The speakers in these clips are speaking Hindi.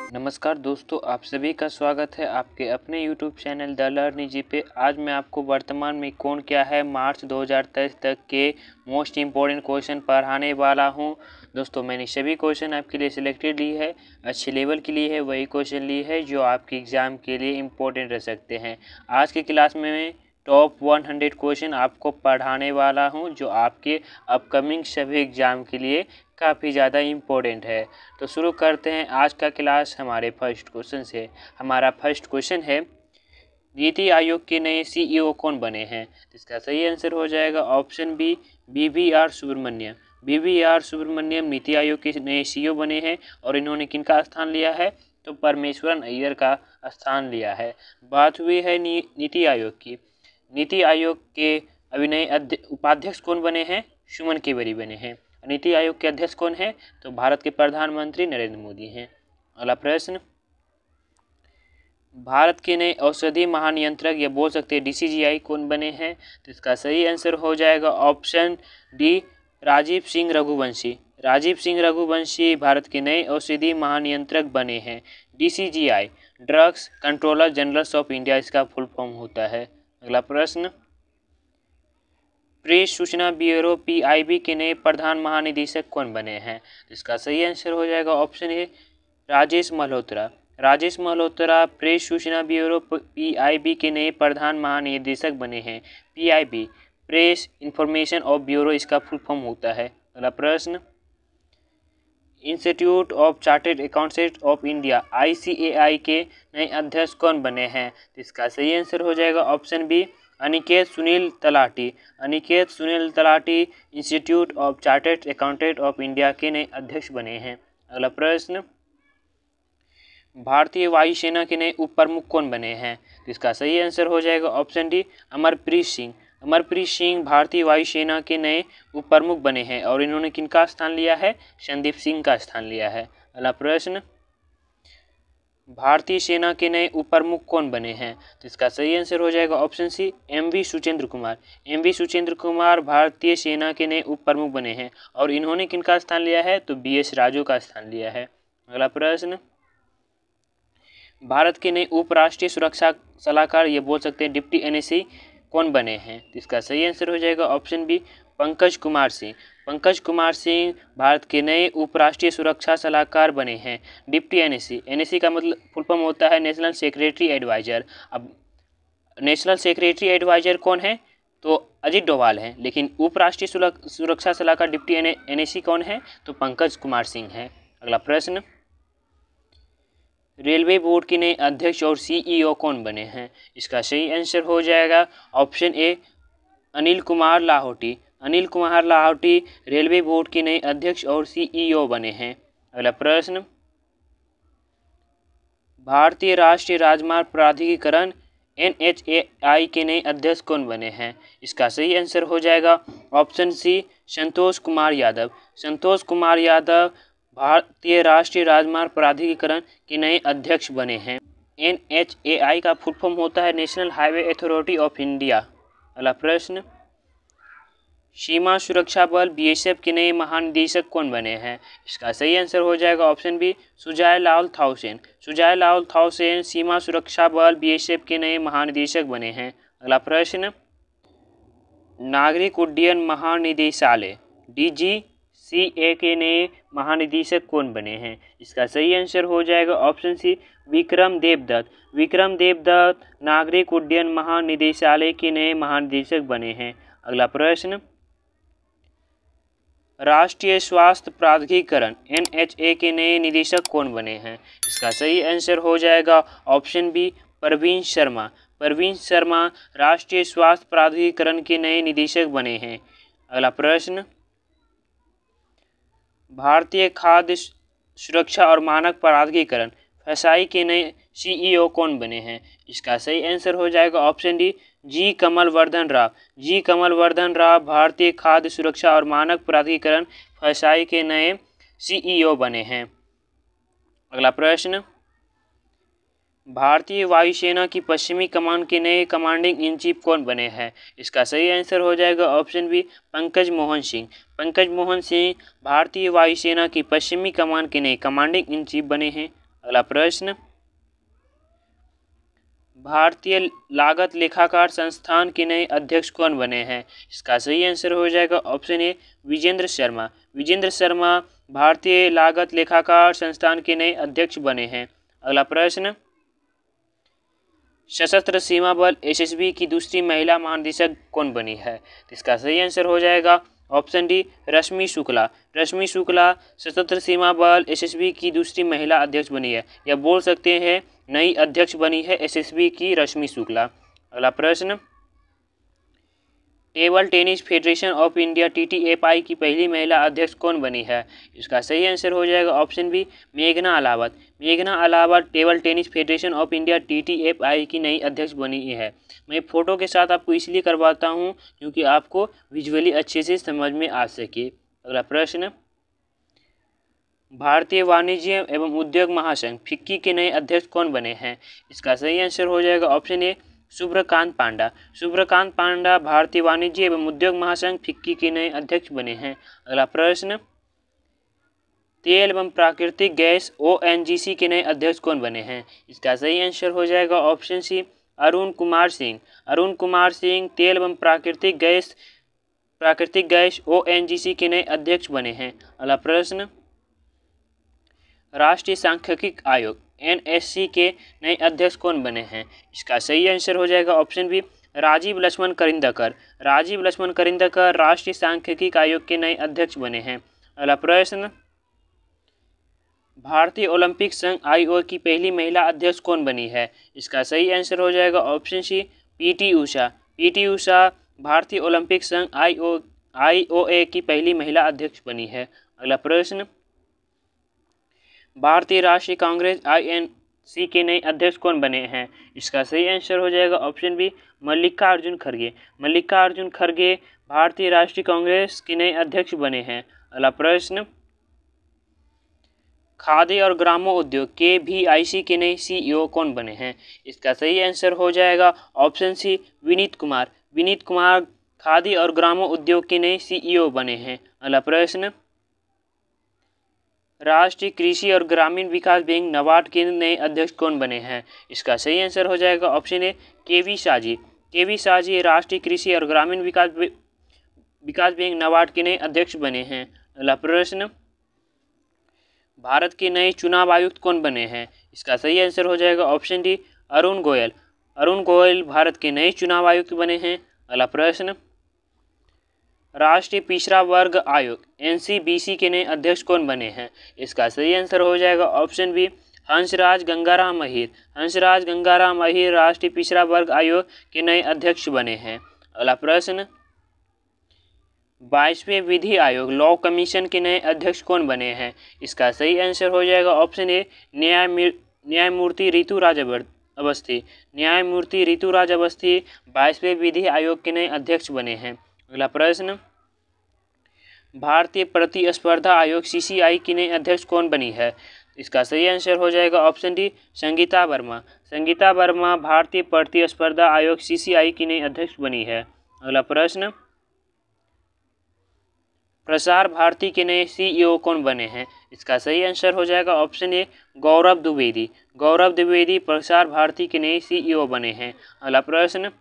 नमस्कार दोस्तों, आप सभी का स्वागत है आपके अपने YouTube चैनल द लर्निंग जी पे। आज मैं आपको वर्तमान में कौन क्या है मार्च 2023 तक के मोस्ट इम्पोर्टेंट क्वेश्चन पढ़ाने वाला हूं। दोस्तों, मैंने सभी क्वेश्चन आपके लिए सिलेक्टेड ली है, अच्छे लेवल के लिए है, वही क्वेश्चन ली है जो आपके एग्ज़ाम के लिए इम्पोर्टेंट रह सकते हैं। आज की क्लास में मैं टॉप 100 क्वेश्चन आपको पढ़ाने वाला हूं जो आपके अपकमिंग सभी एग्ज़ाम के लिए काफ़ी ज़्यादा इम्पोर्टेंट है। तो शुरू करते हैं आज का क्लास हमारे फर्स्ट क्वेश्चन से। हमारा फर्स्ट क्वेश्चन है, नीति आयोग के नए सीईओ कौन बने हैं? इसका सही आंसर हो जाएगा option B, BVR Subrahmanyam. BVR Subrahmanyam NITI Aayog के नए सीईओ बने हैं और इन्होंने किनका स्थान लिया है? तो परमेश्वरन अय्यर का स्थान लिया है। बात हुई है नीति आयोग की। नीति आयोग के अभी नए उपाध्यक्ष कौन बने हैं? सुमन केवरी बने हैं। नीति आयोग के अध्यक्ष कौन है? तो भारत के प्रधानमंत्री नरेंद्र मोदी हैं। अगला प्रश्न, भारत के नए औषधि महानियंत्रक या बोल सकते हैं DCGI कौन बने हैं? तो इसका सही आंसर हो जाएगा ऑप्शन डी, राजीव सिंह रघुवंशी। राजीव सिंह रघुवंशी भारत के नए औषधि महानियंत्रक बने हैं। DCGI drugs controller generals of India इसका फुल फॉर्म होता है। अगला प्रश्न, प्रेस सूचना ब्यूरो PIB के नए प्रधान महानिदेशक कौन बने हैं? इसका सही आंसर हो जाएगा ऑप्शन ए, राजेश मल्होत्रा। राजेश मल्होत्रा प्रेस सूचना ब्यूरो PIB के नए प्रधान महानिदेशक बने हैं। PIB press information of bureau इसका फुल फॉर्म होता है। अगला प्रश्न, institute of chartered accountants of India ICAI के नए अध्यक्ष कौन बने हैं? इसका सही आंसर हो जाएगा option B, Aniket Sunil Talati. Aniket Sunil Talati institute of chartered accountant of India के नए अध्यक्ष बने हैं। अगला प्रश्न, भारतीय वायुसेना के नए उप प्रमुख कौन बने हैं? इसका सही आंसर हो जाएगा ऑप्शन डी, अमरप्रीत सिंह। अमरप्रीत सिंह भारतीय वायुसेना के नए उप प्रमुख बने हैं और इन्होंने किनका स्थान लिया है? संदीप सिंह का स्थान लिया है। अगला प्रश्न, भारतीय सेना के नए उप प्रमुख कौन बने हैं? तो इसका सही आंसर हो जाएगा option C, MV Suchindra Kumar. MV Suchindra Kumar भारतीय सेना के नए उप प्रमुख बने हैं और इन्होंने किनका स्थान लिया है? तो BS राजू का स्थान लिया है। अगला प्रश्न, भारत के नए उपराष्ट्रीय सुरक्षा सलाहकार ये बोल सकते हैं डिप्टी NSC कौन बने हैं? तो इसका सही आंसर हो जाएगा ऑप्शन बी, पंकज कुमार सिंह। पंकज कुमार सिंह भारत के नए उपराष्ट्रीय सुरक्षा सलाहकार बने हैं। डिप्टी NSC का मतलब फुल फॉर्म होता है नेशनल सेक्रेटरी एडवाइजर। अब नेशनल सेक्रेटरी एडवाइजर कौन है? तो अजीत डोभाल हैं, लेकिन उपराष्ट्रीय सुरक्षा सलाहकार डिप्टी NSC कौन है? तो पंकज कुमार सिंह है। अगला प्रश्न, रेलवे बोर्ड के नए अध्यक्ष और CEO कौन बने हैं? इसका सही आंसर हो जाएगा ऑप्शन ए, अनिल कुमार लाहौटी। अनिल कुमार लाहौटी रेलवे बोर्ड के नए अध्यक्ष और CEO बने हैं। अगला प्रश्न, भारतीय राष्ट्रीय राजमार्ग प्राधिकरण NHAI के नए अध्यक्ष कौन बने हैं? इसका सही आंसर हो जाएगा ऑप्शन सी, संतोष कुमार यादव। संतोष कुमार यादव भारतीय राष्ट्रीय राजमार्ग प्राधिकरण के नए अध्यक्ष बने हैं। NHAI का फुल फॉर्म होता है national highway authority of India. अगला प्रश्न, सीमा सुरक्षा बल BSF के नए महानिदेशक कौन बने हैं? इसका सही आंसर हो जाएगा ऑप्शन बी, सुजाय लाल थाउसेन। सुजाय लाल थाउसेन सीमा सुरक्षा बल BSF के नए महानिदेशक बने हैं। अगला प्रश्न, नागरिक उड्डयन महानिदेशालय DGCA के नए महानिदेशक कौन बने हैं? इसका सही आंसर हो जाएगा ऑप्शन सी, विक्रम देवदत्त। विक्रम देवदत्त नागरिक उड्डयन महानिदेशालय के नए महानिदेशक बने हैं। अगला प्रश्न, राष्ट्रीय स्वास्थ्य प्राधिकरण NHA के नए निदेशक कौन बने हैं? इसका सही आंसर हो जाएगा ऑप्शन बी, परवीन शर्मा। परवीन शर्मा राष्ट्रीय स्वास्थ्य प्राधिकरण के नए निदेशक बने हैं। अगला प्रश्न, भारतीय खाद्य सुरक्षा और मानक प्राधिकरण FSSAI के नए CEO कौन बने हैं? इसका सही आंसर हो जाएगा ऑप्शन डी, G कमल वर्धन राव। G कमल वर्धन राव भारतीय खाद्य सुरक्षा और मानक प्राधिकरण FSSAI के नए CEO बने हैं। अगला प्रश्न, भारतीय वायुसेना की पश्चिमी कमान के नए कमांडिंग इन चीफ कौन बने हैं? इसका सही आंसर हो जाएगा ऑप्शन बी, पंकज मोहन सिंह। पंकज मोहन सिंह भारतीय वायुसेना की पश्चिमी कमान के नए कमांडिंग इन चीफ बने हैं। अगला प्रश्न, भारतीय लागत लेखाकार संस्थान के नए अध्यक्ष कौन बने हैं? इसका सही आंसर हो जाएगा ऑप्शन ए विजेंद्र शर्मा। विजेंद्र शर्मा भारतीय लागत लेखाकार संस्थान के नए अध्यक्ष बने हैं। अगला प्रश्न, सशस्त्र सीमा बल एसएसबी की दूसरी महिला महानिदेशक कौन बनी है? इसका सही आंसर हो जाएगा ऑप्शन डी रश्मि शुक्ला। रश्मि शुक्ला सशस्त्र सीमा बल एसएसबी की दूसरी महिला अध्यक्ष बनी है, या बोल सकते हैं नई अध्यक्ष बनी है एसएसबी की रश्मि शुक्ला। अगला प्रश्न, table tennis federation of India TTFI की पहली महिला अध्यक्ष कौन बनी है? इसका सही आंसर हो जाएगा ऑप्शन बी मेघना अलावत। मेघना Ahlawat table tennis federation of India TTFI की नई अध्यक्ष बनी है। मैं फ़ोटो के साथ आपको इसलिए करवाता हूं क्योंकि आपको विजुअली अच्छे से समझ में आ सके। अगला प्रश्न, भारतीय वाणिज्य एवं उद्योग महासंघ फिक्की के नए अध्यक्ष कौन बने हैं? इसका सही आंसर हो जाएगा ऑप्शन ए शुभ्रकांत पांडा। शुभ्रकांत पांडा भारतीय वाणिज्य एवं उद्योग महासंघ फिक्की के नए अध्यक्ष बने हैं। अगला प्रश्न, तेल एवं प्राकृतिक गैस ओएनजीसी के नए अध्यक्ष कौन बने हैं? इसका सही आंसर हो जाएगा ऑप्शन सी अरुण कुमार सिंह। अरुण कुमार सिंह तेल एवं प्राकृतिक गैस ओएनजीसी के नए अध्यक्ष बने हैं। अगला प्रश्न, राष्ट्रीय सांख्यिकी आयोग एनएससी के नए अध्यक्ष कौन बने हैं? इसका सही आंसर हो जाएगा ऑप्शन बी राजीव लक्ष्मण करिंदकर। राजीव लक्ष्मण करिंदकर राष्ट्रीय सांख्यिकी आयोग के नए अध्यक्ष बने हैं। अगला प्रश्न, भारतीय ओलंपिक संघ आईओए की पहली महिला अध्यक्ष कौन बनी है? इसका सही आंसर हो जाएगा ऑप्शन सी पीटी उषा। पीटी उषा भारतीय ओलंपिक संघ आईओए की पहली महिला अध्यक्ष बनी है। अगला प्रश्न, भारतीय राष्ट्रीय कांग्रेस आईएनसी के नए अध्यक्ष कौन बने हैं? इसका सही आंसर हो जाएगा ऑप्शन बी मल्लिकार्जुन खड़गे। मल्लिकार्जुन खड़गे भारतीय राष्ट्रीय कांग्रेस के नए अध्यक्ष बने हैं। अगला प्रश्न, खाद्य और ग्रामोद्योग KVIC के नए CEO कौन बने हैं? इसका सही आंसर हो जाएगा ऑप्शन सी विनीत कुमार। विनीत कुमार खाद्य और ग्रामोद्योग के नए CEO बने हैं। अगला प्रश्न, राष्ट्रीय कृषि और ग्रामीण विकास बैंक नाबार्ड के नए अध्यक्ष कौन बने हैं? इसका सही आंसर हो जाएगा ऑप्शन ए केवी शाजी। केवी शाजी राष्ट्रीय कृषि और ग्रामीण विकास बैंक नाबार्ड के नए अध्यक्ष बने हैं। अगला प्रश्न, भारत के नए चुनाव आयुक्त कौन बने हैं? इसका सही आंसर हो जाएगा ऑप्शन डी अरुण गोयल। अरुण गोयल भारत के नए चुनाव आयुक्त बने हैं। अगला प्रश्न, राष्ट्रीय पिछड़ा वर्ग आयोग NCBC के नए अध्यक्ष कौन बने हैं? इसका सही आंसर हो जाएगा ऑप्शन बी हंसराज गंगाराम अहीर। हंसराज गंगाराम अहीर राष्ट्रीय पिछड़ा वर्ग आयोग के नए अध्यक्ष बने हैं। अगला प्रश्न, 22वें विधि आयोग लॉ कमीशन के नए अध्यक्ष कौन बने हैं? इसका सही आंसर हो जाएगा ऑप्शन ए न्यायमूर्ति ऋतुराज अवस्थी। न्यायमूर्ति ऋतुराज अवस्थी 22वें विधि आयोग के नए अध्यक्ष बने हैं। अगला प्रश्न, भारतीय प्रतिस्पर्धा आयोग CCI की नई अध्यक्ष कौन बनी है? इसका सही आंसर हो जाएगा ऑप्शन डी संगीता वर्मा। संगीता वर्मा भारतीय प्रतिस्पर्धा आयोग CCI की नई अध्यक्ष बनी है। अगला प्रश्न, प्रसार भारती के नए CEO कौन बने हैं? इसका सही आंसर हो जाएगा ऑप्शन ए गौरव द्विवेदी। गौरव द्विवेदी प्रसार भारती के नए CEO बने हैं। अगला प्रश्न,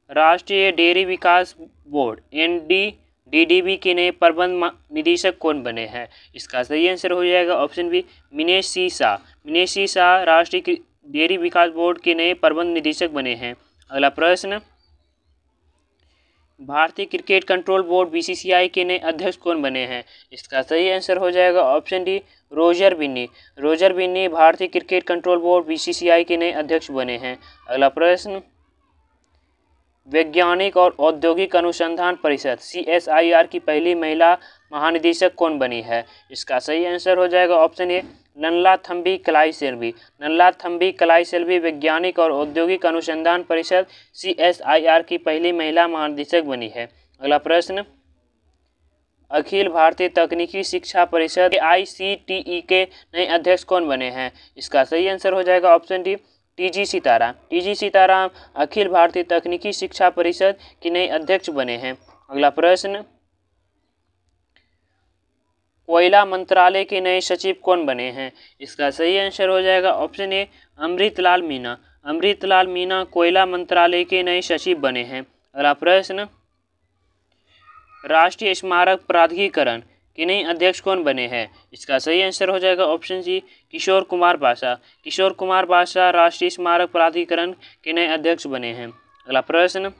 राष्ट्रीय डेयरी विकास बोर्ड NDDB के नए प्रबंध निदेशक कौन बने हैं? इसका सही आंसर हो जाएगा ऑप्शन बी मिनेश सी शाह। मिनेश सी शाह राष्ट्रीय डेयरी विकास बोर्ड के नए प्रबंध निदेशक बने हैं। अगला प्रश्न, भारतीय क्रिकेट कंट्रोल बोर्ड BCCI के नए अध्यक्ष कौन बने हैं? इसका सही आंसर हो जाएगा ऑप्शन डी रोजर बिन्नी। रोजर बिन्नी भारतीय क्रिकेट कंट्रोल बोर्ड BCCI के नए अध्यक्ष बने हैं। अगला प्रश्न, वैज्ञानिक और औद्योगिक अनुसंधान परिषद CSIR की पहली महिला महानिदेशक कौन बनी है? इसका सही आंसर हो जाएगा ऑप्शन ए नल्लाथम्बी कलाईसेल्वी। नल्लाथम्बी कलाईसेल्वी वैज्ञानिक और औद्योगिक अनुसंधान परिषद CSIR की पहली महिला महानिदेशक बनी है। अगला प्रश्न, अखिल भारतीय तकनीकी शिक्षा परिषद AICTE के नए अध्यक्ष कौन बने हैं? इसका सही आंसर हो जाएगा option D TG Sitaram. TG Sitaram अखिल भारतीय तकनीकी शिक्षा परिषद के नए अध्यक्ष बने हैं। अगला प्रश्न, कोयला मंत्रालय के नए सचिव कौन बने हैं? इसका सही आंसर हो जाएगा ऑप्शन ए अमृतलाल मीना। अमृतलाल मीना कोयला मंत्रालय के नए सचिव बने हैं। अगला प्रश्न, राष्ट्रीय स्मारक प्राधिकरण के नए अध्यक्ष कौन बने हैं? इसका सही आंसर हो जाएगा ऑप्शन सी किशोर कुमार पाशा। किशोर कुमार पाशा राष्ट्रीय स्मारक प्राधिकरण के नए अध्यक्ष बने हैं। अगला प्रश्न,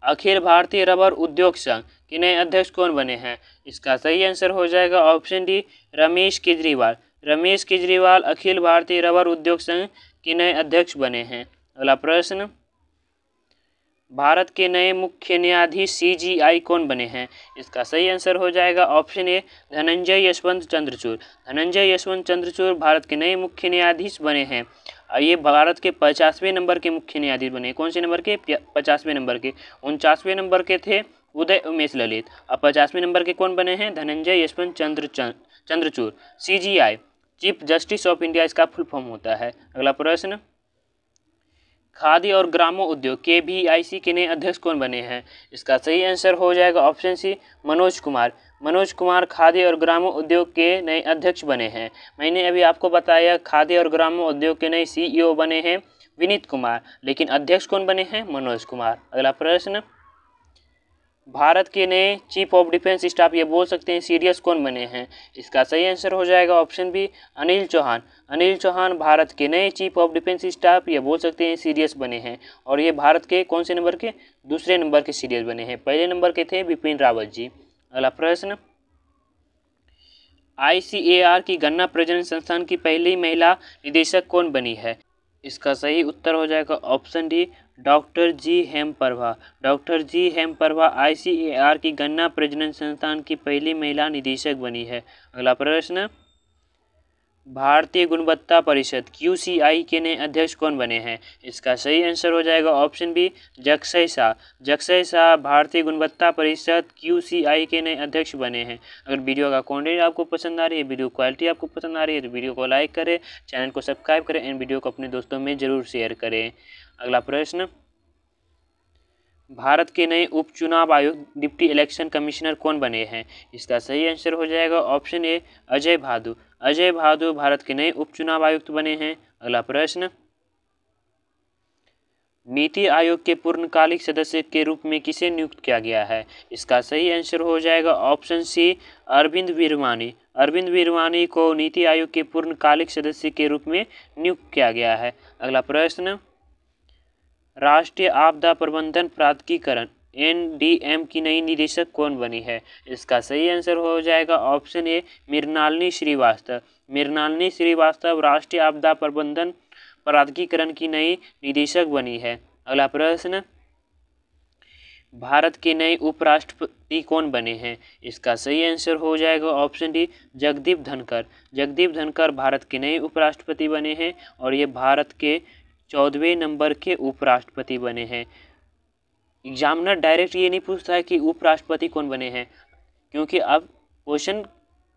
अखिल भारतीय रबर उद्योग संघ के नए अध्यक्ष कौन बने हैं? इसका सही आंसर हो जाएगा option D Ramesh Kejriwal. Ramesh Kejriwal Akhil Bharatiya rubber उद्योग संघ के नए अध्यक्ष बने हैं। अगला प्रश्न, भारत के नए मुख्य न्यायाधीश CGI कौन बने हैं? इसका सही आंसर हो जाएगा ऑप्शन ए धनंजय यशवंत चंद्रचूड़। धनंजय यशवंत चंद्रचूड़ भारत के नए मुख्य न्यायाधीश बने हैं। ये भारत के 50वें नंबर के मुख्य न्यायाधीश बने। कौन से नंबर के? 50वें नंबर के। 49वें नंबर के थे उदय उमेश ललित। अब 50वें नंबर के कौन बने हैं? Dhananjay Yashwant Chandrachud. CGI chief justice of India इसका फुल फॉर्म होता है। अगला प्रश्न, खादी और ग्रामो उद्योग KVIC के नए अध्यक्ष कौन बने हैं? इसका सही आंसर हो जाएगा ऑप्शन सी मनोज कुमार। मनोज कुमार खादी और ग्रामो उद्योग के नए अध्यक्ष बने हैं। मैंने अभी आपको बताया खादी और ग्रामो उद्योग के नए CEO बने हैं विनीत कुमार, लेकिन अध्यक्ष कौन बने हैं? मनोज कुमार। अगला प्रश्न, भारत के नए चीफ ऑफ डिफेंस स्टाफ ये बोल सकते हैं CDS कौन बने हैं? इसका सही आंसर हो जाएगा ऑप्शन बी अनिल चौहान। अनिल चौहान भारत के नए चीफ ऑफ डिफेंस स्टाफ ये बोल सकते हैं CDS बने हैं। और ये भारत के कौन से नंबर के? दूसरे नंबर के CDS बने हैं। पहले नंबर के थे बिपिन रावत जी। अगला प्रश्न, ICAR की गन्ना प्रजनन संस्थान की पहली महिला निदेशक कौन बनी है? इसका सही उत्तर हो जाएगा ऑप्शन डी डॉक्टर जी हेमप्रभा। डॉक्टर जी हेमप्रभा ICAR की गन्ना प्रजनन संस्थान की पहली महिला निदेशक बनी है। अगला प्रश्न, भारतीय गुणवत्ता परिषद QCI के नए अध्यक्ष कौन बने हैं? इसका सही आंसर हो जाएगा ऑप्शन बी जगसई शाह। जगसई शाह भारतीय गुणवत्ता परिषद QCI के नए अध्यक्ष बने हैं। अगर वीडियो का कंटेंट आपको पसंद आ रही है, वीडियो क्वालिटी आपको पसंद आ रही है तो वीडियो को लाइक करें, चैनल को सब्सक्राइब करें एंड वीडियो को अपने दोस्तों में जरूर शेयर करें। अगला प्रश्न, भारत के नए उप चुनाव आयुक्त डिप्टी इलेक्शन कमिश्नर कौन बने हैं? इसका सही आंसर हो जाएगा ऑप्शन ए अजय भादु। अजय भादु भारत के नए उप चुनाव आयुक्त बने हैं। अगला प्रश्न, नीति आयोग के पूर्णकालिक सदस्य के रूप में किसे नियुक्त किया गया है? इसका सही आंसर हो जाएगा ऑप्शन सी अरविंद वीरवानी। अरविंद वीरवानी को नीति आयोग के पूर्णकालिक सदस्य के रूप में नियुक्त किया गया है। अगला प्रश्न, राष्ट्रीय आपदा प्रबंधन प्राधिकरण NDM की नई निदेशक कौन बनी है? इसका सही आंसर हो जाएगा ऑप्शन ए मृणालिनी श्रीवास्तव। मृणालिनी श्रीवास्तव राष्ट्रीय आपदा प्रबंधन प्राधिकरण की नई निदेशक बनी है। अगला प्रश्न, भारत के नए उपराष्ट्रपति कौन बने हैं? इसका सही आंसर हो जाएगा ऑप्शन डी जगदीप धनखड़। जगदीप धनखड़ भारत के नए उपराष्ट्रपति बने हैं और ये भारत के 14वें नंबर के उपराष्ट्रपति बने हैं। एग्जामिनर डायरेक्ट ये नहीं पूछता है कि उपराष्ट्रपति कौन बने हैं, क्योंकि अब क्वेश्चन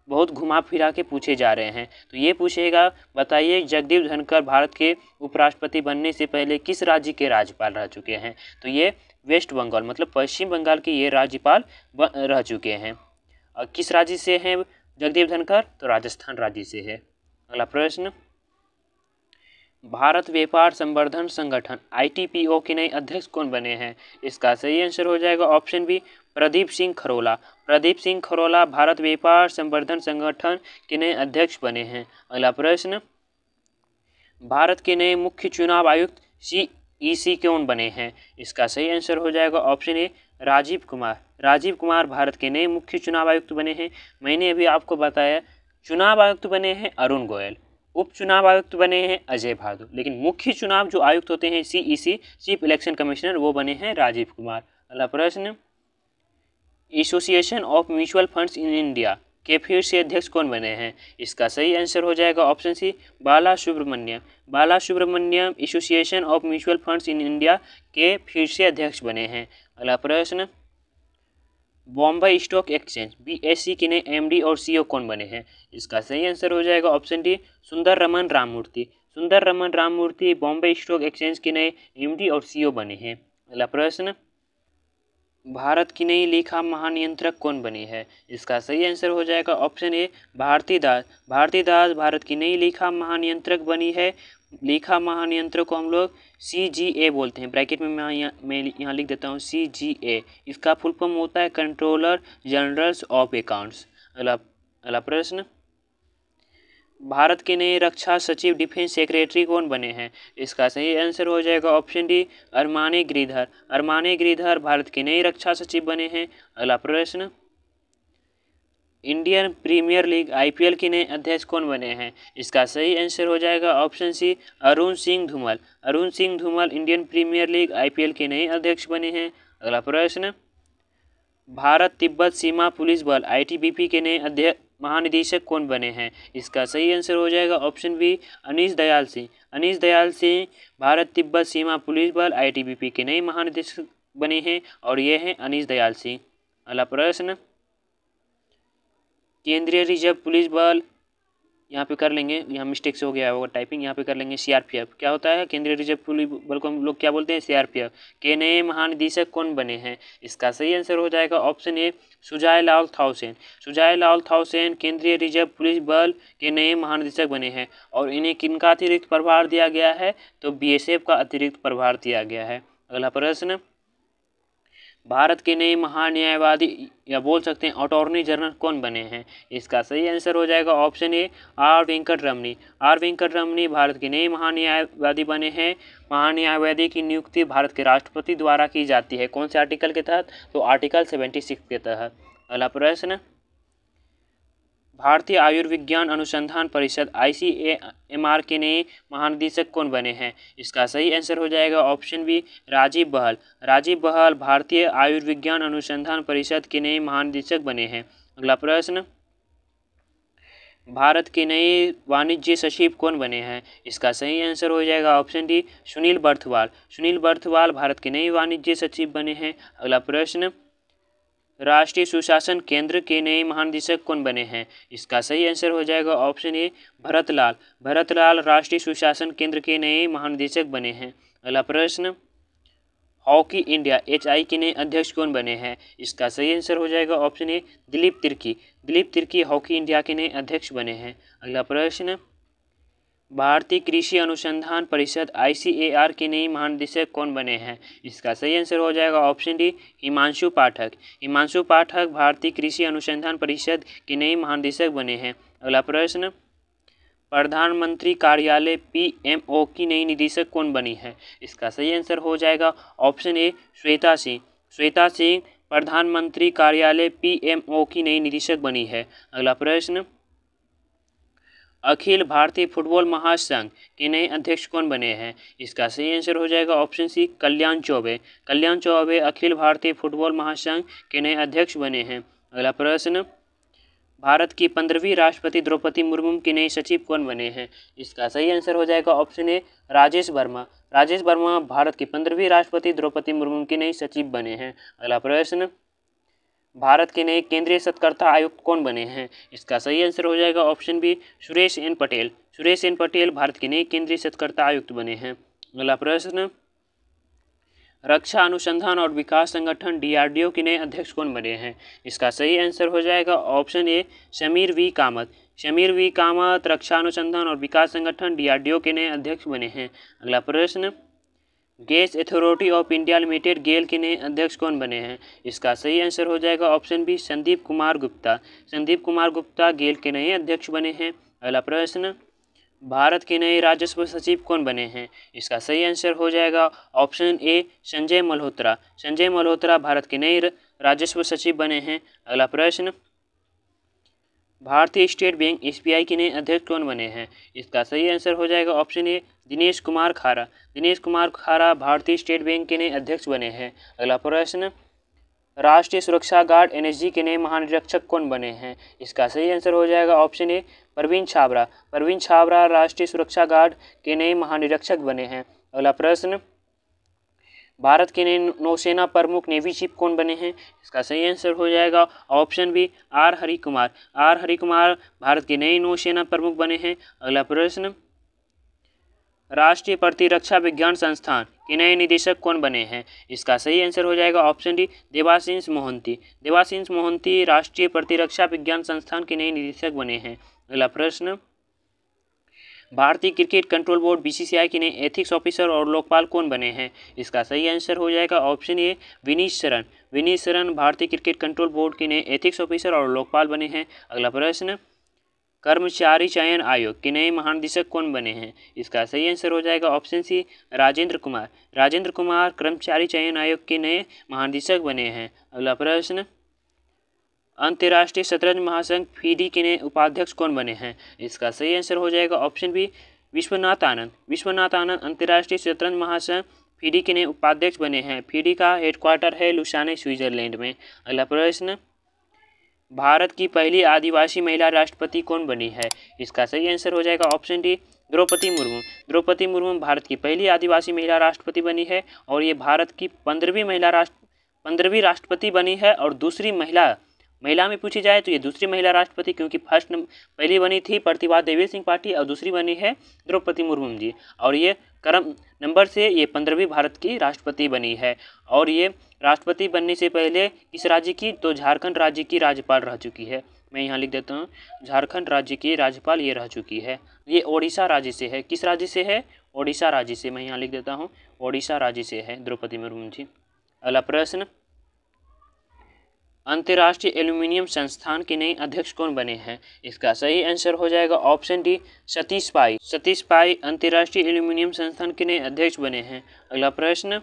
बहुत घुमा फिरा के पूछे जा रहे हैं। तो ये पूछेगा, बताइए जगदीप धनखड़ भारत के उपराष्ट्रपति बनने से पहले किस राज्य के राज्यपाल रह चुके हैं? तो ये वेस्ट बंगाल मतलब पश्चिम बंगाल के ये राज्यपाल रह चुके हैं। और किस राज्य से हैं जगदीप धनखड़? तो राजस्थान राज्य से है। अगला प्रश्न, भारत व्यापार संवर्धन संगठन ITPO के नए अध्यक्ष कौन बने हैं? इसका सही आंसर हो जाएगा ऑप्शन बी प्रदीप सिंह खरोला। प्रदीप सिंह खरोला भारत व्यापार संवर्धन संगठन के नए अध्यक्ष बने हैं। अगला प्रश्न, भारत के नए मुख्य चुनाव आयुक्त CEC कौन बने हैं? इसका सही आंसर हो जाएगा ऑप्शन ए राजीव कुमार। राजीव कुमार भारत के नए मुख्य चुनाव आयुक्त बने हैं। मैंने अभी आपको बताया चुनाव आयुक्त बने हैं अरुण गोयल, उप चुनाव आयुक्त बने हैं अजय भादु, लेकिन मुख्य चुनाव जो आयुक्त होते हैं CEC चीफ इलेक्शन कमिश्नर वो बने हैं राजीव कुमार। अगला प्रश्न, association of mutual funds in India के फिर से अध्यक्ष कौन बने हैं? इसका सही आंसर हो जाएगा option C Bala Subramanyam. Bala Subramanyam association of mutual funds in India के फिर से अध्यक्ष बने हैं। अगला प्रश्न, बॉम्बे स्टॉक एक्सचेंज BSE के नए MD और CEO कौन बने हैं? इसका सही आंसर हो जाएगा ऑप्शन डी सुंदर रमन राममूर्ति। सुंदर रमन राममूर्ति बॉम्बे स्टॉक एक्सचेंज के नए MD और CEO बने हैं। अगला प्रश्न, भारत की नई लेखा महानियंत्रक कौन बनी है? इसका सही आंसर हो जाएगा ऑप्शन ए भारती दास। भारती दास भारत की नई लेखा महानियंत्रक बनी है। लेखा महानियंत्रक को हम लोग CGA बोलते हैं। ब्रैकेट में मैं यहाँ लिख देता हूँ CGA। इसका फुल फॉर्म होता है कंट्रोलर जनरल्स ऑफ अकाउंट्स। अगला प्रश्न, भारत के नए रक्षा सचिव डिफेंस सेक्रेटरी कौन बने हैं? इसका सही आंसर हो जाएगा ऑप्शन डी अरमाने गिरिधर। अरमाने गिरिधर भारत के नए रक्षा सचिव बने हैं। अगला प्रश्न, इंडियन प्रीमियर लीग IPL के नए अध्यक्ष कौन बने हैं? इसका सही आंसर हो जाएगा option C Arun Singh Dhumal. Arun Singh Dhumal Indian premier league IPL के नए अध्यक्ष बने हैं। अगला प्रश्न, भारत तिब्बत सीमा पुलिस बल ITBP के नए महानिदेशक कौन बने हैं? इसका सही आंसर हो जाएगा ऑप्शन बी अनीश दयाल सिंह। अनीश दयाल सिंह भारत तिब्बत सीमा पुलिस बल ITBP के नए महानिदेशक बने हैं और ये हैं अनीश दयाल सिंह। अगला प्रश्न, केंद्रीय रिजर्व पुलिस बल, यहाँ पे कर लेंगे, यहाँ मिस्टेक से हो गया होगा टाइपिंग, यहाँ पे कर लेंगे CRPF। क्या होता है केंद्रीय रिजर्व पुलिस बल को हम लोग क्या बोलते हैं? CRPF के नए महानिदेशक कौन बने हैं? इसका सही आंसर हो जाएगा ऑप्शन ए सुजाय लाल थाउसेन। सुजाय लाल थाउसेन केंद्रीय रिजर्व पुलिस बल के नए महानिदेशक बने हैं और इन्हें किनका अतिरिक्त प्रभार दिया गया है? तो BSF का अतिरिक्त प्रभार दिया गया है। अगला प्रश्न, भारत के नए महान्यायवादी या बोल सकते हैं अटॉर्नी जनरल कौन बने हैं? इसका सही आंसर हो जाएगा option A R Venkat Ramani. R Venkat Ramani Bharat के नए महान्यायवादी बने हैं। महान्यायवादी की नियुक्ति भारत के राष्ट्रपति द्वारा की जाती है। कौन से आर्टिकल के तहत? तो आर्टिकल 76 के तहत। अगला प्रश्न, भारतीय आयुर्विज्ञान अनुसंधान परिषद ICMR के नए महानिदेशक कौन बने हैं? इसका सही आंसर हो जाएगा ऑप्शन बी राजीव बहल। राजीव बहल भारतीय आयुर्विज्ञान अनुसंधान परिषद के नए महानिदेशक बने हैं। अगला प्रश्न, भारत के नए वाणिज्य सचिव कौन बने हैं? इसका सही आंसर हो जाएगा ऑप्शन डी सुनील बर्थवाल। सुनील बर्थवाल भारत के नए वाणिज्य सचिव बने हैं। अगला प्रश्न, राष्ट्रीय सुशासन केंद्र के नए महानिदेशक कौन बने हैं? इसका सही आंसर हो जाएगा ऑप्शन ए भरतलाल। भरतलाल राष्ट्रीय सुशासन केंद्र के नए महानिदेशक बने हैं। अगला प्रश्न, हॉकी इंडिया HI के नए अध्यक्ष कौन बने हैं? इसका सही आंसर हो जाएगा ऑप्शन ए दिलीप तिर्की। दिलीप तिर्की हॉकी इंडिया के नए अध्यक्ष बने हैं। अगला प्रश्न, भारतीय कृषि अनुसंधान परिषद ICAR के नए महानिदेशक कौन बने हैं? इसका सही आंसर हो जाएगा ऑप्शन डी हिमांशु पाठक। हिमांशु पाठक भारतीय कृषि अनुसंधान परिषद के नए महानिदेशक बने हैं। अगला प्रश्न, प्रधानमंत्री कार्यालय PMO की नई निदेशक कौन बनी है? इसका सही आंसर हो जाएगा ऑप्शन ए श्वेता सिंह। श्वेता सिंह प्रधानमंत्री कार्यालय PMO की नई निदेशक बनी है। अगला प्रश्न, अखिल भारतीय फुटबॉल महासंघ के नए अध्यक्ष कौन बने हैं? इसका सही आंसर हो जाएगा ऑप्शन सी कल्याण चौबे। कल्याण चौबे अखिल भारतीय फुटबॉल महासंघ के नए अध्यक्ष बने हैं। अगला प्रश्न, भारत की 15वीं राष्ट्रपति द्रौपदी मुर्मू के नए सचिव कौन बने हैं? इसका सही आंसर हो जाएगा ऑप्शन ए राजेश वर्मा। राजेश वर्मा भारत की 15वीं राष्ट्रपति द्रौपदी मुर्मू के नए सचिव बने हैं। अगला प्रश्न, भारत के नए केंद्रीय सत्कर्ता आयुक्त कौन बने हैं? इसका सही आंसर हो जाएगा option B Suresh N Patel. Suresh N Patel Bharat के नए केंद्रीय सत्कर्ता आयुक्त बने हैं। अगला प्रश्न, रक्षा अनुसंधान और विकास संगठन DRDO के नए अध्यक्ष कौन बने हैं? इसका सही आंसर हो जाएगा option A Shamir V Kamath. Shamir V Kamath रक्षा अनुसंधान और विकास संगठन DRDO के नए अध्यक्ष बने हैं। अगला प्रश्न, gas authority of India limited GAIL के नए अध्यक्ष कौन बने हैं? इसका सही आंसर हो जाएगा ऑप्शन बी संदीप कुमार गुप्ता। संदीप कुमार गुप्ता गेल के नए अध्यक्ष बने हैं। अगला प्रश्न, भारत के नए राजस्व सचिव कौन बने हैं? इसका सही आंसर हो जाएगा ऑप्शन ए संजय मल्होत्रा। संजय मल्होत्रा भारत के नए राजस्व सचिव बने हैं। अगला प्रश्न, भारतीय स्टेट बैंक SBI के नए अध्यक्ष कौन बने हैं? इसका सही आंसर हो जाएगा ऑप्शन ए दिनेश कुमार खारा। दिनेश कुमार खारा भारतीय स्टेट बैंक के नए अध्यक्ष बने हैं। अगला प्रश्न, राष्ट्रीय सुरक्षा गार्ड NSG के नए महानिरीक्षक कौन बने हैं? इसका सही आंसर हो जाएगा ऑप्शन ए परवीन छाबरा। परवीन छाबरा राष्ट्रीय सुरक्षा गार्ड के नए महानिरीक्षक बने हैं। अगला प्रश्न, भारत के नए नौसेना प्रमुख नेवी चीफ कौन बने हैं? इसका सही आंसर हो जाएगा option B R Hari Kumar. R Hari Kumar Bharat के नए नौसेना प्रमुख बने हैं। अगला प्रश्न, राष्ट्रीय प्रतिरक्षा विज्ञान संस्थान के नए निदेशक कौन बने हैं? इसका सही आंसर हो जाएगा ऑप्शन डी, देवाशीष मोहंती। देवाशीष मोहंती राष्ट्रीय प्रतिरक्षा विज्ञान संस्थान के नए निदेशक बने हैं। अगला प्रश्न, भारतीय क्रिकेट कंट्रोल बोर्ड बीसीसीआई के नए एथिक्स ऑफिसर और लोकपाल कौन बने हैं? इसका सही आंसर हो जाएगा ऑप्शन ए, विनीत शरण। विनीत शरण भारतीय क्रिकेट कंट्रोल बोर्ड के नए एथिक्स ऑफिसर और लोकपाल बने हैं। अगला प्रश्न, कर्मचारी चयन आयोग के नए महानिदेशक कौन बने हैं? इसका सही आंसर हो जाएगा ऑप्शन सी, राजेंद्र कुमार। राजेंद्र कुमार कर्मचारी चयन आयोग के नए महानिदेशक बने हैं। अगला प्रश्न, अंतर्राष्ट्रीय शतरंज महासंघ फीडी के नए उपाध्यक्ष कौन बने हैं? इसका सही आंसर हो जाएगा ऑप्शन बी, विश्वनाथ आनंद। विश्वनाथ आनंद अंतर्राष्ट्रीय शतरंज महासंघ फीडी के नए उपाध्यक्ष बने हैं। फीडी का हेडक्वार्टर है लुसाने, स्विट्जरलैंड में। अगला प्रश्न, भारत की पहली आदिवासी महिला राष्ट्रपति कौन बनी है? इसका सही आंसर हो जाएगा ऑप्शन डी, द्रौपदी मुर्मू। द्रौपदी मुर्मू भारत की पहली आदिवासी महिला राष्ट्रपति बनी है और ये भारत की 15वीं राष्ट्रपति बनी है और दूसरी महिला में पूछी जाए तो ये दूसरी महिला राष्ट्रपति, क्योंकि पहली बनी थी प्रतिभा देवी सिंह पाटिल और दूसरी बनी है द्रौपदी मुर्मू जी, और ये क्रम नंबर से ये 15वीं भारत की राष्ट्रपति बनी है। और ये राष्ट्रपति बनने से पहले किस राज्य की? तो झारखंड राज्य की राज्यपाल रह चुकी है। मैं यहाँ लिख देता हूँ, झारखंड राज्य की राज्यपाल ये रह चुकी है। ये ओडिशा राज्य से है। किस राज्य से है? ओडिशा राज्य से। मैं यहाँ लिख देता हूँ, ओडिशा राज्य से है द्रौपदी मुर्मू जी। अगला प्रश्न, अंतर्राष्ट्रीय एल्यूमिनियम संस्थान के नए अध्यक्ष कौन बने हैं? इसका सही आंसर हो जाएगा ऑप्शन डी, सतीश पाई। सतीश पाई अंतर्राष्ट्रीय एल्यूमिनियम संस्थान के नए अध्यक्ष बने हैं। अगला प्रश्न,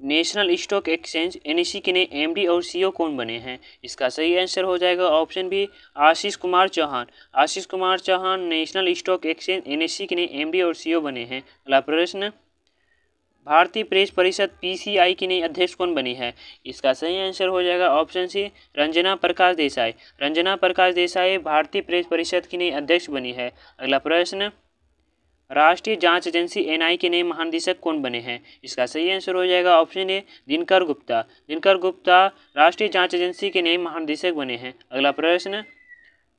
नेशनल स्टॉक एक्सचेंज एनएससी के नए एमडी और सीईओ कौन बने हैं? इसका सही आंसर हो जाएगा option B, Ashish Kumar Chauhan. Ashish Kumar Chauhan national stock exchange NSC के नए एमडी और सीईओ बने हैं। अगला प्रश्न, भारतीय प्रेस परिषद पीसीआई की नई अध्यक्ष कौन बनी है? इसका सही आंसर हो जाएगा ऑप्शन सी, रंजना प्रकाश देसाई। रंजना प्रकाश देसाई भारतीय प्रेस परिषद की नई अध्यक्ष बनी है। अगला प्रश्न, राष्ट्रीय जांच एजेंसी एनआई के नए महानिदेशक कौन बने हैं? इसका सही आंसर हो जाएगा ऑप्शन ए, दिनकर गुप्ता। दिनकर गुप्ता राष्ट्रीय जांच एजेंसी के नए महानिदेशक बने हैं। अगला प्रश्न,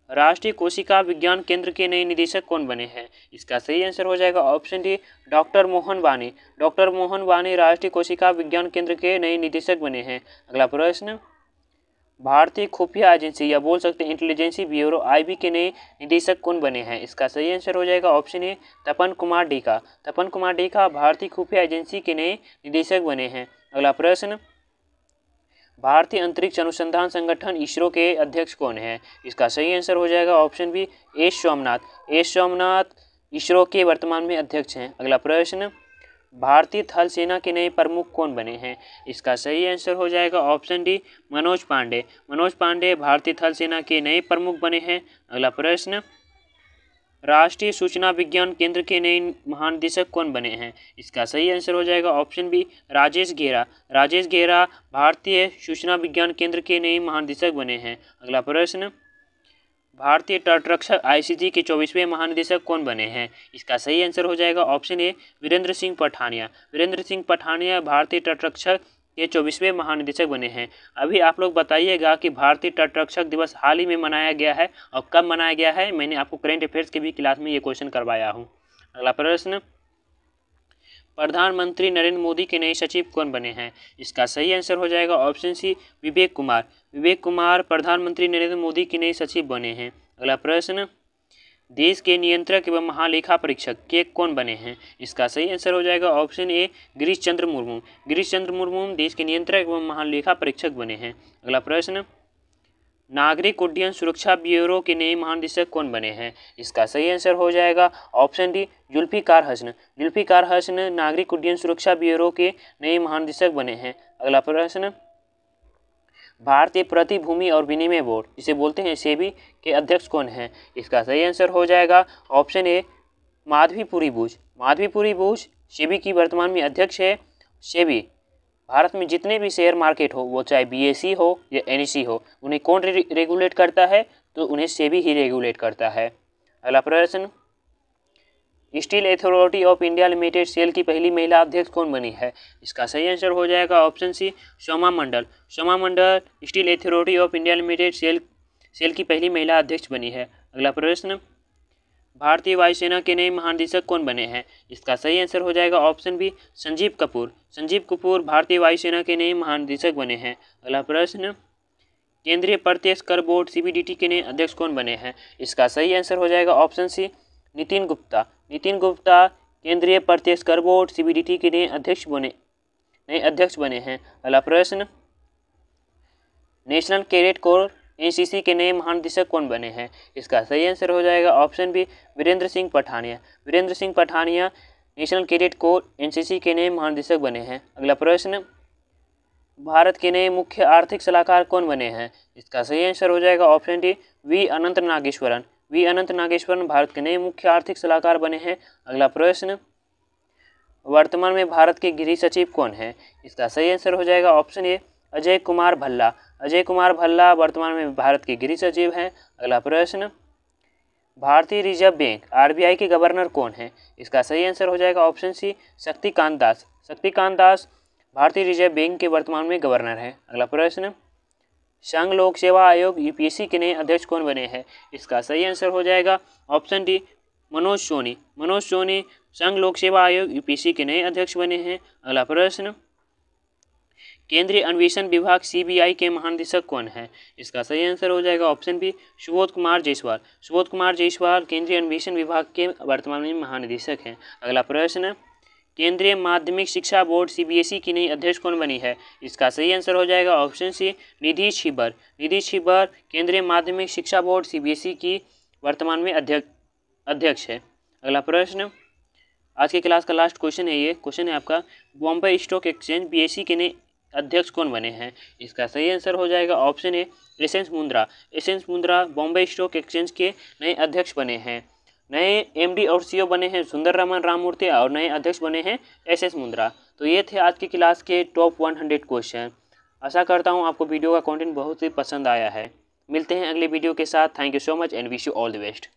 राष्ट्रीय कोशिका विज्ञान केंद्र के नए निदेशक कौन बने हैं? इसका सही आंसर हो जाएगा ऑप्शन डी, डॉक्टर मोहन वानी। डॉक्टर मोहन वानी राष्ट्रीय कोशिका विज्ञान केंद्र के नए निदेशक बने हैं। अगला प्रश्न, भारतीय खुफिया एजेंसी या बोल सकते हैं इंटेलिजेंसी ब्यूरो आईबी के नए निदेशक कौन बने हैं? इसका सही आंसर हो जाएगा ऑप्शन ए, तपन कुमार डेका। तपन कुमार डेका भारतीय खुफिया एजेंसी के नए निदेशक बने हैं। अगला प्रश्न, भारतीय अंतरिक्ष अनुसंधान संगठन इसरो के अध्यक्ष कौन है? इसका सही आंसर हो जाएगा option B, S Somanath. S Somanath ISRO के वर्तमान में अध्यक्ष हैं। अगला प्रश्न, भारतीय थल सेना के नए प्रमुख कौन बने हैं? इसका सही आंसर हो जाएगा ऑप्शन डी, मनोज पांडे। मनोज पांडे भारतीय थल सेना के नए प्रमुख बने हैं। अगला प्रश्न, राष्ट्रीय सूचना विज्ञान केंद्र के नए महानिदेशक कौन बने हैं? इसका सही आंसर हो जाएगा ऑप्शन बी, राजेश घेरा। राजेश घेरा भारतीय सूचना विज्ञान केंद्र के नए महानिदेशक बने हैं। अगला प्रश्न, भारतीय तटरक्षक आईसीजी के 24वें महानिदेशक कौन बने हैं? इसका सही आंसर हो जाएगा ऑप्शन ए, वीरेंद्र सिंह पठानिया। वीरेंद्र सिंह पठानिया भारतीय तटरक्षक के 24वें महानिदेशक बने हैं। अभी आप लोग बताइएगा कि भारतीय तटरक्षक दिवस हाल ही में मनाया गया है और कब मनाया गया है। मैंने आपको करेंट अफेयर्स के भी क्लास में ये क्वेश्चन करवाया हूँ। अगला प्रश्न, प्रधानमंत्री नरेंद्र मोदी के नए सचिव कौन बने हैं? इसका सही आंसर हो जाएगा ऑप्शन सी, विवेक कुमार। विवेक कुमार प्रधानमंत्री नरेंद्र मोदी के नए सचिव बने हैं। अगला प्रश्न, देश के नियंत्रक एवं महालेखा परीक्षक के कौन बने हैं? इसका सही आंसर हो जाएगा ऑप्शन ए, गिरीश चंद्र मुर्मू। गिरीश चंद्र मुर्मू देश के नियंत्रक एवं महालेखा परीक्षक बने हैं। अगला प्रश्न, नागरिक उड्डयन सुरक्षा ब्यूरो के नए महानिदेशक कौन बने हैं? इसका सही आंसर हो जाएगा ऑप्शन डी, जुल्फिकार हसन। जुल्फिकार हसन नागरिक उड्डयन सुरक्षा ब्यूरो के नए महानिदेशक बने हैं। अगला प्रश्न, भारतीय प्रतिभूमि और विनिमय बोर्ड जिसे बोलते हैं सेबी के अध्यक्ष कौन हैं? इसका सही आंसर हो जाएगा ऑप्शन ए, माधवीपुरी बूच। माधवीपुरी बूच सेबी की वर्तमान में अध्यक्ष है। सेबी भारत में जितने भी शेयर मार्केट हो, वो चाहे बीएसई हो या एनएसई हो, उन्हें कौन रेगुलेट करता है? तो उन्हें सेबी ही रेगुलेट करता है। अगला प्रश्न, steel authority of India limited SAIL की पहली महिला अध्यक्ष कौन बनी है? इसका सही आंसर हो जाएगा option C, Soma Mondal. Soma Mondal steel authority of India limited SAIL की पहली महिला अध्यक्ष बनी है। अगला प्रश्न, भारतीय वायुसेना के नए महानिदेशक कौन बने हैं? इसका सही आंसर हो जाएगा ऑप्शन बी संजीव कपूर। संजीव कपूर भारतीय वायुसेना के नए महानिदेशक बने हैं। अगला प्रश्न, केंद्रीय प्रत्यक्ष कर बोर्ड सीबीडीटी के नए अध्यक्ष कौन बने हैं? इसका सही आंसर हो जाएगा ऑप्शन सी नितिन गुप्ता। नितिन गुप्ता केंद्रीय प्रत्यक्ष कर बोर्ड सीबीडीटी के नए अध्यक्ष बने हैं। अगला प्रश्न, नेशनल कैडेट कोर एनसीसी के नए महानिदेशक कौन बने हैं? इसका सही आंसर हो जाएगा option B Virendra Singh Pathania. Virendra Singh Pathania national cadet corps NCC के नए महानिदेशक बने हैं। अगला प्रश्न, भारत के नए मुख्य आर्थिक सलाहकार कौन बने हैं? इसका सही आंसर हो जाएगा option D V Anant Nageswaran. V Anant Nageswaran Bharat के नए मुख्य आर्थिक सलाहकार बने हैं। अगला प्रश्न, वर्तमान में भारत के गृह सचिव कौन है? इसका सही आंसर हो जाएगा ऑप्शन ए अजय कुमार भल्ला। अजय कुमार भल्ला वर्तमान में भारत के गृह सचिव हैं। अगला प्रश्न, भारतीय रिजर्व बैंक आरबीआई के गवर्नर कौन है? इसका सही आंसर हो जाएगा ऑप्शन सी शक्तिकांत दास। शक्तिकांत दास भारतीय रिजर्व बैंक के वर्तमान में गवर्नर हैं। अगला प्रश्न, संघ लोक सेवा आयोग यूपीएससी के नए अध्यक्ष कौन बने हैं? इसका सही आंसर हो जाएगा ऑप्शन डी मनोज सोनी। मनोज सोनी संघ लोक सेवा आयोग यूपीएससी के नए अध्यक्ष बने हैं। अगला प्रश्न, केंद्रीय अन्वेषण विभाग सीबीआई के महानिदेशक कौन है? इसका सही आंसर हो जाएगा ऑप्शन बी सुबोध कुमार जायसवाल। सुबोध कुमार जायसवाल केंद्रीय अन्वेषण विभाग के वर्तमान में महानिदेशक हैं। अगला प्रश्न, केंद्रीय माध्यमिक शिक्षा बोर्ड सीबीएसई की नई अध्यक्ष कौन बनी है? इसका सही आंसर हो जाएगा ऑप्शन सी निधि छिब्बर। निधि छिब्बर केंद्रीय माध्यमिक शिक्षा बोर्ड सीबीएसई की वर्तमान में अध्यक्ष है। अगला प्रश्न, आज के क्लास का लास्ट क्वेश्चन है। ये क्वेश्चन है आपका, बॉम्बे स्टॉक एक्सचेंज बीएसई के नए अध्यक्ष कौन बने हैं? इसका सही आंसर हो जाएगा ऑप्शन ए essence Mundra. Essence Mundra Bombay stock exchange के नए अध्यक्ष बने हैं। नए एमडी और सीईओ बने हैं सुंदर रामन राममूर्ति और नए अध्यक्ष बने हैं एसएस मुंद्रा। तो ये थे आज की क्लास के टॉप 100 क्वेश्चन। आशा करता हूँ आपको वीडियो का कंटेंट बहुत ही पसंद आया है। मिलते हैं अगले वीडियो के साथ। Thank you so much and wish you all the best.